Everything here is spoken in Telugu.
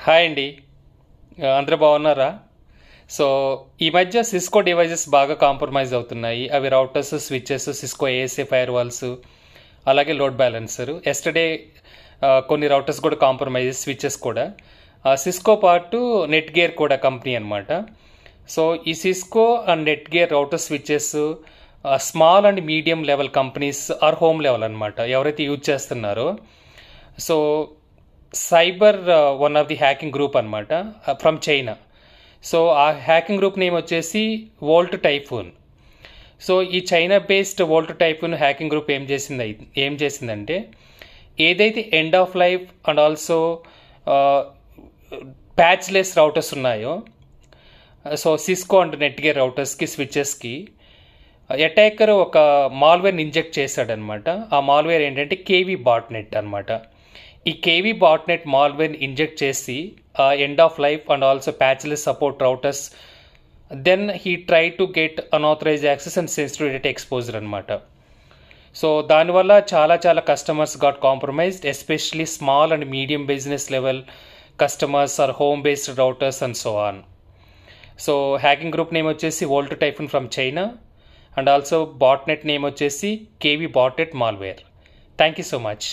హాయ్ అండి. అందరూ బాగున్నారా? సో ఈ మధ్య సిస్కో డివైజెస్ బాగా కాంప్రమైజ్ అవుతున్నాయి. అవి routers, switches, Cisco ASA firewalls, అలాగే లోడ్ బ్యాలెన్సర్. ఎస్టర్డే కొన్ని రౌటర్స్ కూడా కాంప్రమైజ్, స్విచెస్ కూడా. సిస్కో పాటు నెట్ గేర్ కూడా కంపెనీ అనమాట. సో ఈ Cisco and Netgear router switches small and medium level companies or home level అనమాట, ఎవరైతే యూజ్ చేస్తున్నారో. So cyber one of the hacking group అనమాట, ఫ్రమ్ చైనా. సో ఆ హ్యాకింగ్ గ్రూప్ నేమ్ వచ్చేసి వోల్ట్ టైఫూన్. సో ఈ China based volt typhoon hacking group ఏం చేసిందంటే, ఏదైతే end of life and also patchless routers ఉన్నాయో, సో సిస్కో అండ్ నెట్గేర్ రౌటర్స్కి, స్విచెస్కి అటాకర్ ఒక మాల్వేర్ ఇంజెక్ట్ చేశాడనమాట. ఆ మాల్వేర్ ఏంటంటే కేవీ బాట్నెట్ అనమాట. ఈ కేవీ బాట్నెట్ మాల్వేర్ ఇంజెక్ట్ చేసి end of life and also patchless support routers, then he try to get unauthorised access and sensitive data exposure అనమాట. సో దానివల్ల చాలా customers got compromised, especially small and medium business level customers are home based routers and so on. So hacking group name వచ్చేసి Volt Typhoon from China, and also botnet name వచ్చేసి KV botnet malware. Thank you so much.